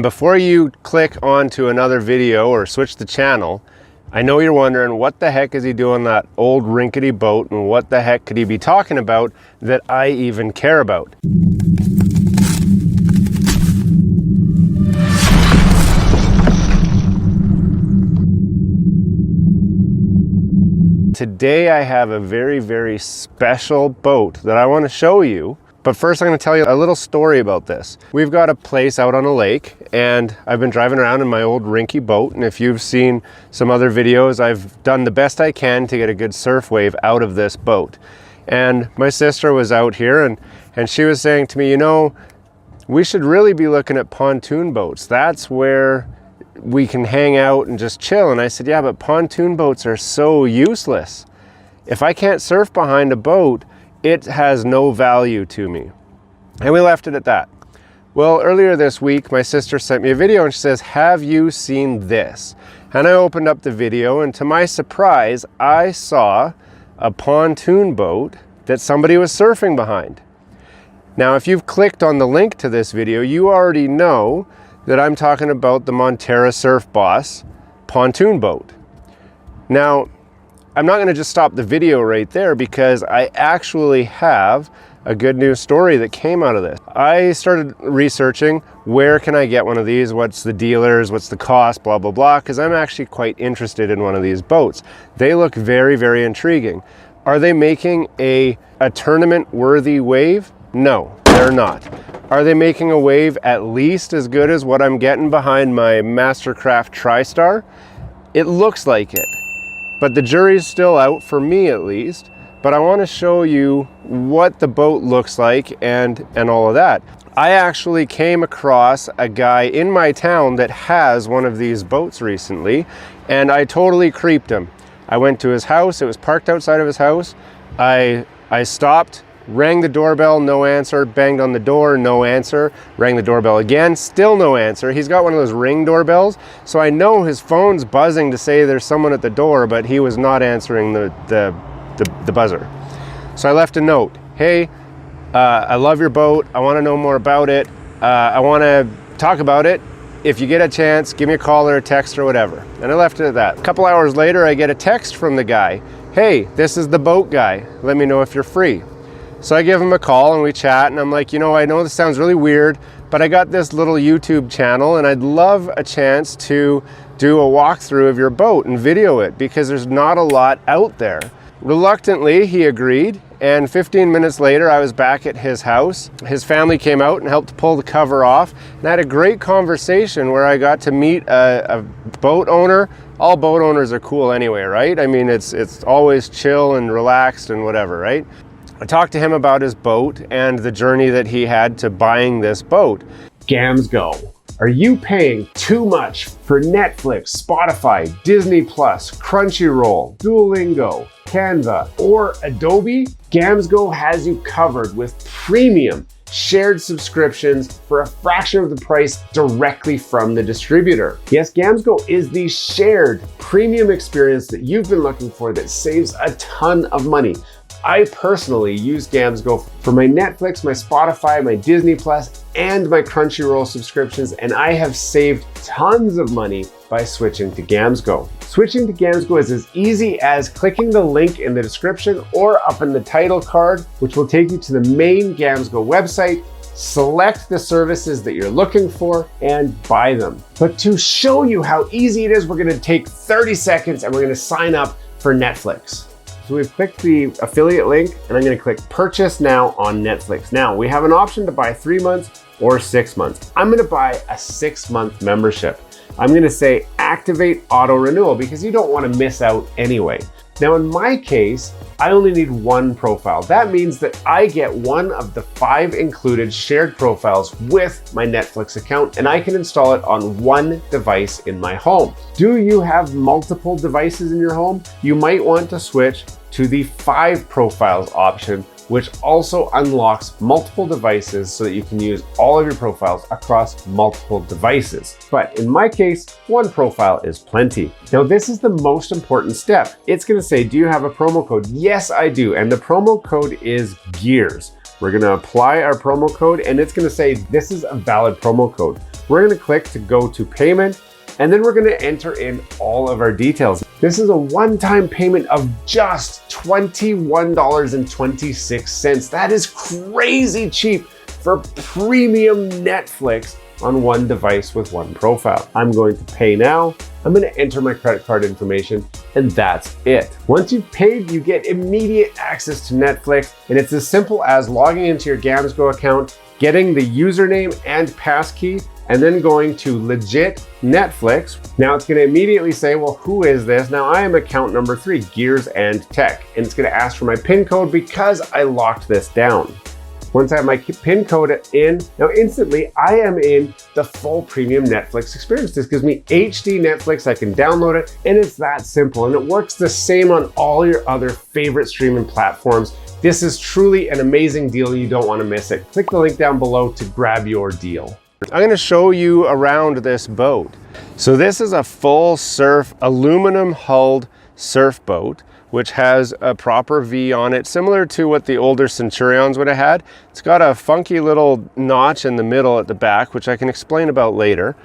Before you click onto another video or switch the channel, I know you're wondering what the heck is he doing that old rinkety boat, and what the heck could he be talking about that I even care about? Today I have a very, very special boat that I want to show you. But first I'm going to tell you a little story about this. We've got a place out on a lake, and I've been driving around in my old rinky boat, and if you've seen some other videos, I've done the best I can to get a good surf wave out of this boat. And my sister was out here and she was saying to me, you know, we should really be looking at pontoon boats. That's where we can hang out and just chill. And I said, yeah, but pontoon boats are so useless. If I can't surf behind a boat, it has no value to me. And we left it at that. Well, earlier this week, my sister sent me a video and she says, have you seen this? And I opened up the video, and to my surprise, I saw a pontoon boat that somebody was surfing behind. Now, if you've clicked on the link to this video, you already know that I'm talking about the Montara Surf Boss pontoon boat. Now, I'm not going to just stop the video right there, because I actually have a good news story that came out of this. I started researching, where can I get one of these? What's the dealers? What's the cost? Blah, blah, blah. Because I'm actually quite interested in one of these boats. They look very, very intriguing. Are they making a tournament worthy wave? No, they're not. Are they making a wave at least as good as what I'm getting behind my Mastercraft TriStar? It looks like it. But the jury's still out, for me at least. But I want to show you what the boat looks like and all of that. I actually came across a guy in my town that has one of these boats recently, and I totally creeped him. I went to his house. It was parked outside of his house. I stopped, rang the doorbell, no answer, banged on the door, no answer, rang the doorbell again, still no answer. He's got one of those Ring doorbells, so I know his phone's buzzing to say there's someone at the door, but he was not answering the buzzer. So I left a note. Hey, I love your boat. I want to know more about it. I want to talk about it. If you get a chance, give me a call or a text or whatever. And I left it at that. A couple hours later, I get a text from the guy. Hey, this is the boat guy. Let me know if you're free. So I give him a call and we chat, and I'm like, you know, I know this sounds really weird, but I got this little YouTube channel and I'd love a chance to do a walkthrough of your boat and video it, because there's not a lot out there. Reluctantly, he agreed, and 15 minutes later, I was back at his house. His family came out and helped pull the cover off, and I had a great conversation where I got to meet a boat owner. All boat owners are cool anyway, right? I mean, it's always chill and relaxed and whatever, right? I talked to him about his boat and the journey that he had to buying this boat. Gamsgo. Are you paying too much for Netflix, Spotify, Disney+, Crunchyroll, Duolingo, Canva, or Adobe? Gamsgo has you covered with premium shared subscriptions for a fraction of the price directly from the distributor. Yes, Gamsgo is the shared premium experience that you've been looking for that saves a ton of money. I personally use Gamsgo for my Netflix, my Spotify, my Disney+, and my Crunchyroll subscriptions, and I have saved tons of money by switching to Gamsgo. Switching to Gamsgo is as easy as clicking the link in the description or up in the title card, which will take you to the main Gamsgo website. Select the services that you're looking for and buy them. But to show you how easy it is, we're going to take 30 seconds and we're going to sign up for Netflix. So we've clicked the affiliate link, and I'm going to click purchase now on Netflix. Now we have an option to buy 3 months or 6 months. I'm going to buy a 6-month membership. I'm going to say activate auto renewal, because you don't want to miss out anyway. Now in my case, I only need one profile. That means that I get one of the 5 included shared profiles with my Netflix account, and I can install it on one device in my home. Do you have multiple devices in your home? You might want to switch to the 5 profiles option, which also unlocks multiple devices so that you can use all of your profiles across multiple devices. But in my case, one profile is plenty. Now, this is the most important step. It's going to say, do you have a promo code? Yes, I do. And the promo code is GEARS. We're going to apply our promo code, and it's going to say this is a valid promo code. We're gonna click to go to payment, and then we're gonna enter in all of our details. This is a one-time payment of just $21.26. That is crazy cheap for premium Netflix on one device with one profile. I'm going to pay now. I'm going to enter my credit card information, and that's it. Once you've paid, you get immediate access to Netflix, and it's as simple as logging into your GamsGo account, getting the username and passkey, and then going to legit Netflix. Now it's gonna immediately say, well, who is this? Now I am account number 3, Gears and Tech, and it's gonna ask for my PIN code because I locked this down. Once I have my PIN code in, now instantly I am in the full premium Netflix experience. This gives me HD Netflix, I can download it, and it's that simple. And it works the same on all your other favorite streaming platforms. This is truly an amazing deal. You don't wanna miss it. Click the link down below to grab your deal. I'm gonna show you around this boat. So this is a full surf, aluminum hulled surf boat, which has a proper V on it, similar to what the older Centurions would have had. It's got a funky little notch in the middle at the back, which I can explain about later.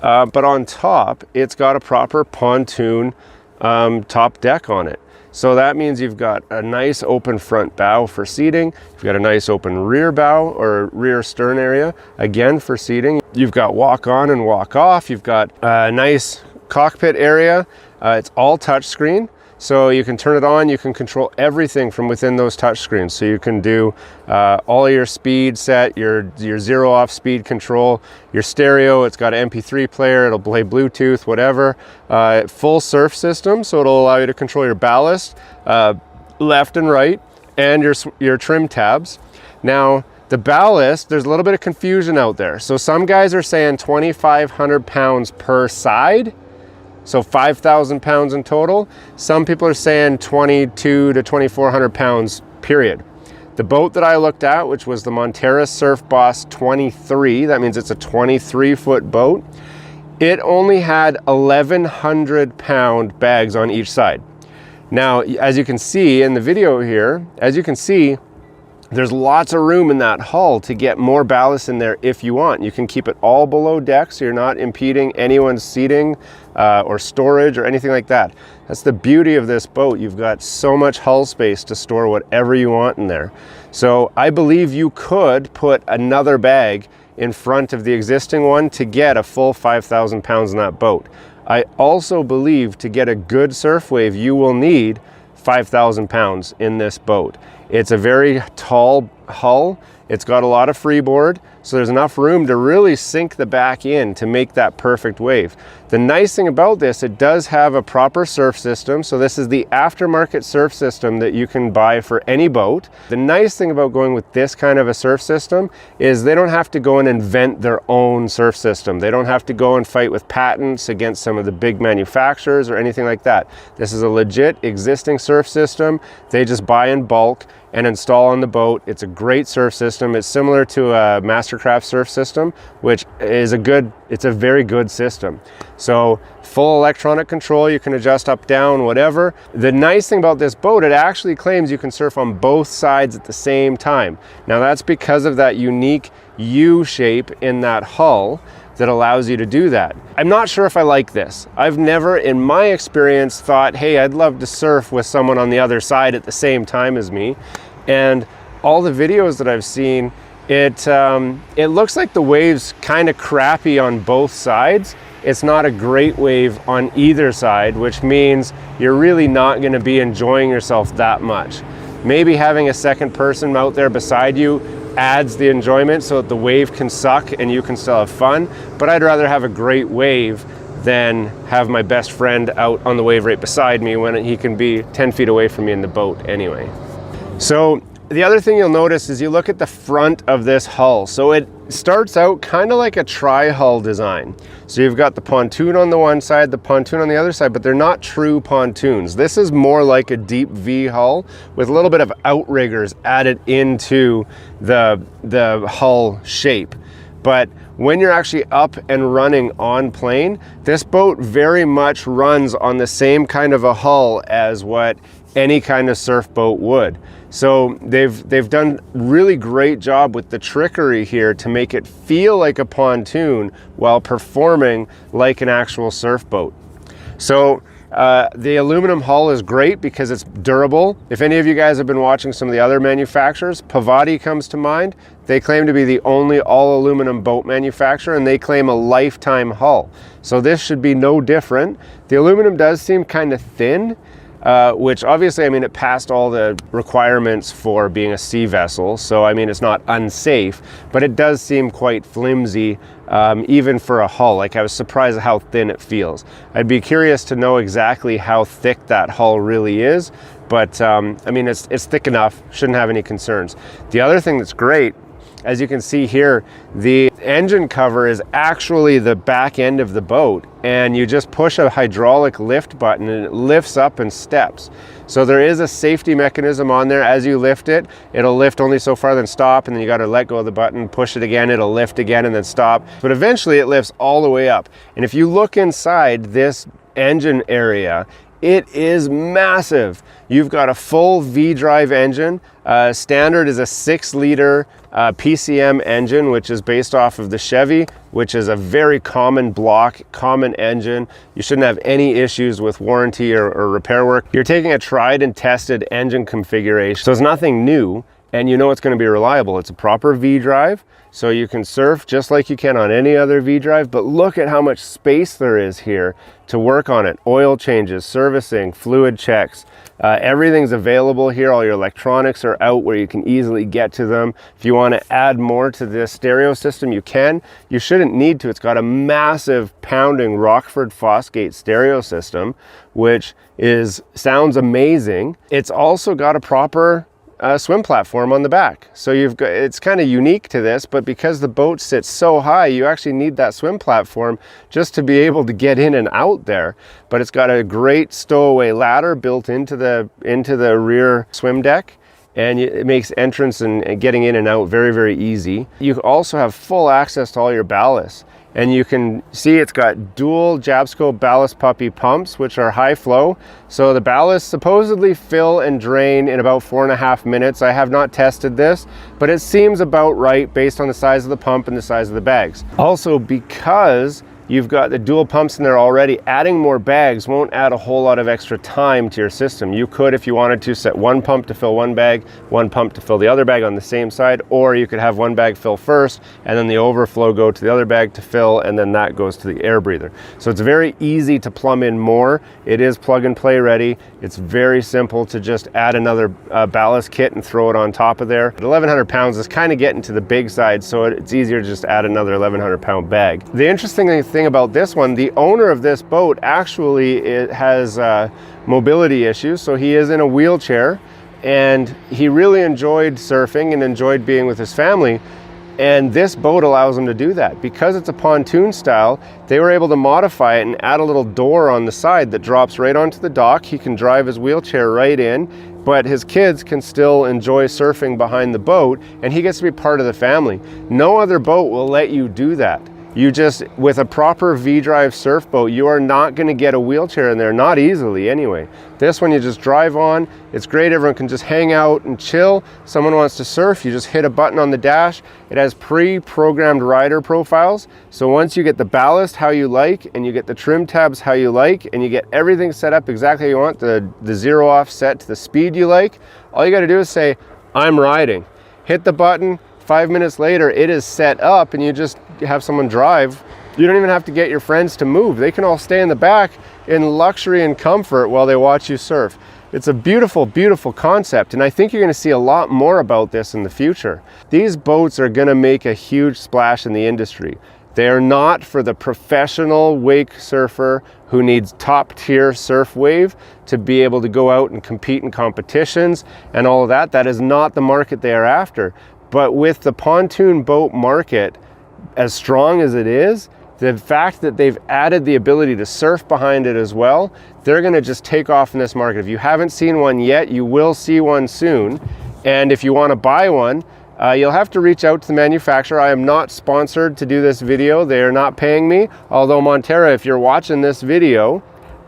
But on top, it's got a proper pontoon top deck on it. So that means you've got a nice open front bow for seating. You've got a nice open rear bow or rear stern area, again for seating. You've got walk on and walk off. You've got a nice cockpit area. It's all touchscreen. So you can turn it on, you can control everything from within those touch screens. So you can do all of your speed set, your zero off speed control, your stereo, it's got an MP3 player, it'll play Bluetooth, whatever. Full surf system, so it'll allow you to control your ballast, left and right, and your trim tabs. Now, the ballast, there's a little bit of confusion out there. So some guys are saying 2,500 pounds per side. So 5,000 pounds in total. Some people are saying 2,200 to 2,400 pounds, period. The boat that I looked at, which was the Montara Surf Boss 23, that means it's a 23-foot boat, it only had 1,100 pound bags on each side. Now, as you can see in the video here, as you can see, there's lots of room in that hull to get more ballast in there if you want. You can keep it all below deck so you're not impeding anyone's seating or storage or anything like that. That's the beauty of this boat. You've got so much hull space to store whatever you want in there. So I believe you could put another bag in front of the existing one to get a full 5,000 pounds in that boat. I also believe to get a good surf wave, you will need 5,000 pounds in this boat. It's a very tall hull. It's got a lot of freeboard, so there's enough room to really sink the back in to make that perfect wave. The nice thing about this, it does have a proper surf system. So this is the aftermarket surf system that you can buy for any boat. The nice thing about going with this kind of a surf system is they don't have to go and invent their own surf system. They don't have to go and fight with patents against some of the big manufacturers or anything like that. This is a legit existing surf system. They just buy in bulk and install on the boat. It's a great surf system. It's similar to a Mastercraft surf system, which is it's a very good system. So full electronic control, you can adjust up, down, whatever. The nice thing about this boat, it actually claims you can surf on both sides at the same time. Now that's because of that unique U shape in that hull that allows you to do that. I'm not sure if I like this. I've never, in my experience, thought, hey, I'd love to surf with someone on the other side at the same time as me. And all the videos that I've seen, it looks like the wave's kind of crappy on both sides. It's not a great wave on either side, which means you're really not gonna be enjoying yourself that much. Maybe having a second person out there beside you adds the enjoyment so that the wave can suck and you can still have fun. But I'd rather have a great wave than have my best friend out on the wave right beside me when he can be 10 feet away from me in the boat anyway. So the other thing you'll notice is you look at the front of this hull. So it starts out kind of like a tri-hull design. So you've got the pontoon on the one side, the pontoon on the other side, but they're not true pontoons. This is more like a deep V hull with a little bit of outriggers added into the hull shape. But when you're actually up and running on plane, this boat very much runs on the same kind of a hull as what any kind of surf boat would. So they've done really great job with the trickery here to make it feel like a pontoon while performing like an actual surf boat. So the aluminum hull is great because it's durable. If any of you guys have been watching some of the other manufacturers, Pavati comes to mind. They claim to be the only all aluminum boat manufacturer, and they claim a lifetime hull. So this should be no different. The aluminum does seem kind of thin, which obviously, I mean, it passed all the requirements for being a sea vessel. So, I mean, it's not unsafe, but it does seem quite flimsy, even for a hull. Like, I was surprised at how thin it feels. I'd be curious to know exactly how thick that hull really is, but I mean, it's thick enough, shouldn't have any concerns. The other thing that's great, as you can see here, the engine cover is actually the back end of the boat, and you just push a hydraulic lift button and it lifts up and steps. So there is a safety mechanism on there. As you lift it, it'll lift only so far, then stop, and then you got to let go of the button, push it again, it'll lift again and then stop. But eventually it lifts all the way up. And if you look inside this engine area, it is massive. You've got a full V-drive engine. Standard is a 6-liter PCM engine, which is based off of the Chevy, which is a very common block, common engine. You shouldn't have any issues with warranty or repair work. You're taking a tried and tested engine configuration, so it's nothing new, and you know it's going to be reliable. It's a proper V-drive, so you can surf just like you can on any other V-drive, but look at how much space there is here to work on it. Oil changes, servicing, fluid checks, everything's available here. All your electronics are out where you can easily get to them. If you want to add more to this stereo system, you can. You shouldn't need to. It's got a massive pounding Rockford Fosgate stereo system, which sounds amazing. It's also got a proper swim platform on the back. So it's kind of unique to this, but because the boat sits so high, you actually need that swim platform just to be able to get in and out there. But it's got a great stowaway ladder built into the rear swim deck, and it makes entrance and getting in and out very, very easy. You also have full access to all your ballast. And you can see it's got dual Jabsco ballast puppy pumps, which are high flow. So the ballast supposedly fill and drain in about 4.5 minutes. I have not tested this, but it seems about right based on the size of the pump and the size of the bags. Also, because you've got the dual pumps in there already, adding more bags won't add a whole lot of extra time to your system. You could, if you wanted to, set one pump to fill one bag, one pump to fill the other bag on the same side, or you could have one bag fill first and then the overflow go to the other bag to fill, and then that goes to the air breather. So it's very easy to plumb in more. It is plug and play ready. It's very simple to just add another ballast kit and throw it on top of there. At 1,100 pounds is kind of getting to the big side, so it's easier to just add another 1,100 pound bag. The interesting thing about this one, the owner of this boat actually has mobility issues, so he is in a wheelchair, and he really enjoyed surfing and enjoyed being with his family, and this boat allows him to do that. Because it's a pontoon style, they were able to modify it and add a little door on the side that drops right onto the dock. He can drive his wheelchair right in, but his kids can still enjoy surfing behind the boat, and he gets to be part of the family. No other boat will let you do that. You just, with a proper V-drive surf boat, you are not going to get a wheelchair in there, not easily anyway. This one you just drive on, it's great, everyone can just hang out and chill. Someone wants to surf, you just hit a button on the dash. It has pre-programmed rider profiles, so once you get the ballast how you like, and you get the trim tabs how you like, and you get everything set up exactly how you want, the zero off set to the speed you like, all you got to do is say, I'm riding. Hit the button, 5 minutes later it is set up, and you just have someone drive. You don't even have to get your friends to move. They can all stay in the back in luxury and comfort while they watch you surf. It's a beautiful, beautiful concept, and I think you're going to see a lot more about this in the future. These boats are going to make a huge splash in the industry. They are not for the professional wake surfer who needs top tier surf wave to be able to go out and compete in competitions and all of that. That is not the market they are after. But with the pontoon boat market as strong as it is, the fact that they've added the ability to surf behind it as well, they're going to just take off in this market. If you haven't seen one yet, you will see one soon. And if you want to buy one, you'll have to reach out to the manufacturer. I am not sponsored to do this video. They are not paying me. Although Montera, if you're watching this video,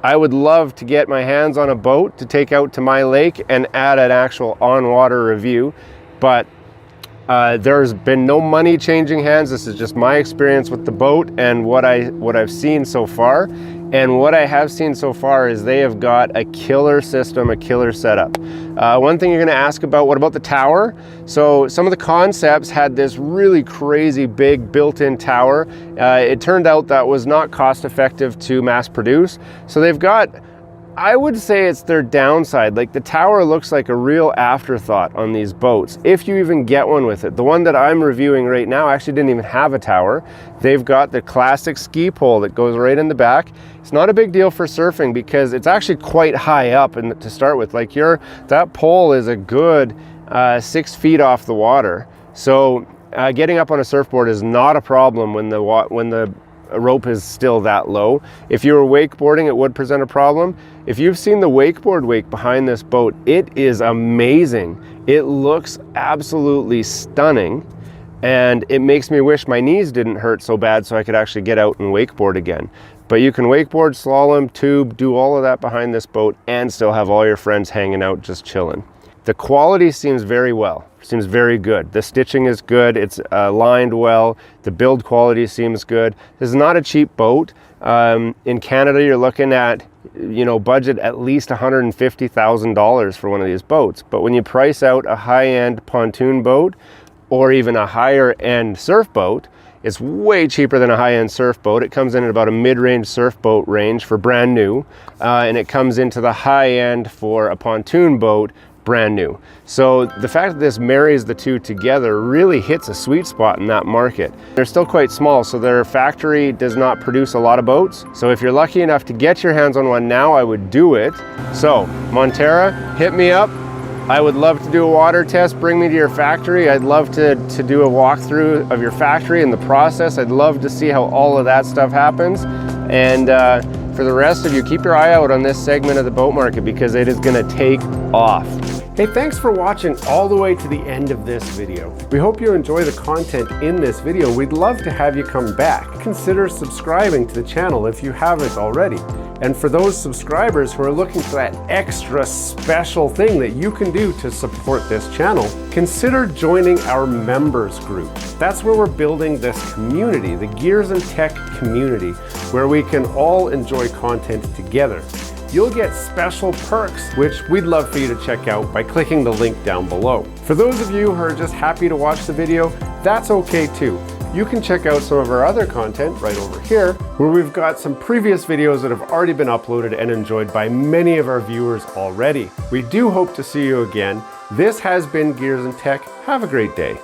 I would love to get my hands on a boat to take out to my lake and add an actual on-water review, but there's been no money changing hands. This is just my experience with the boat and what I've seen so far. And what I have seen so far is they have got a killer system, a killer setup. One thing you're gonna ask about, what about the tower? So some of the concepts had this really crazy big built-in tower. It turned out that was not cost effective to mass produce. So they've got, I would say it's their downside. Like, the tower looks like a real afterthought on these boats, if you even get one with it. The one that I'm reviewing right now actually didn't even have a tower. They've got the classic ski pole that goes right in the back. It's not a big deal for surfing because it's actually quite high up to start with. Like, that pole is a good 6 feet off the water. So getting up on a surfboard is not a problem when the rope is still that low. If you were wakeboarding, it would present a problem. If you've seen the wakeboard wake behind this boat, it is amazing. It looks absolutely stunning, and it makes me wish my knees didn't hurt so bad so I could actually get out and wakeboard again. But you can wakeboard, slalom, tube, do all of that behind this boat and still have all your friends hanging out just chilling. The quality seems very good. The stitching is good, it's lined well, the build quality seems good. This is not a cheap boat. In Canada, you're looking at, budget at least $150,000 for one of these boats. But when you price out a high-end pontoon boat or even a higher-end surf boat, it's way cheaper than a high-end surf boat. It comes in at about a mid-range surf boat range for brand new, and it comes into the high end for a pontoon boat brand new. So the fact that this marries the two together really hits a sweet spot in that market. They're still quite small, so their factory does not produce a lot of boats. So if you're lucky enough to get your hands on one now, I would do it. So Montera, hit me up. I would love to do a water test. Bring me to your factory. I'd love to do a walkthrough of your factory and the process. I'd love to see how all of that stuff happens. And for the rest of you, keep your eye out on this segment of the boat market because it is gonna take off. Hey, thanks for watching all the way to the end of this video. We hope you enjoy the content in this video. We'd love to have you come back. Consider subscribing to the channel if you haven't already. And for those subscribers who are looking for that extra special thing that you can do to support this channel, consider joining our members group. That's where we're building this community, the Gears and Tech community, where we can all enjoy content together. You'll get special perks, which we'd love for you to check out by clicking the link down below. For those of you who are just happy to watch the video, that's okay too. You can check out some of our other content right over here, where we've got some previous videos that have already been uploaded and enjoyed by many of our viewers already. We do hope to see you again. This has been Gears and Tech. Have a great day.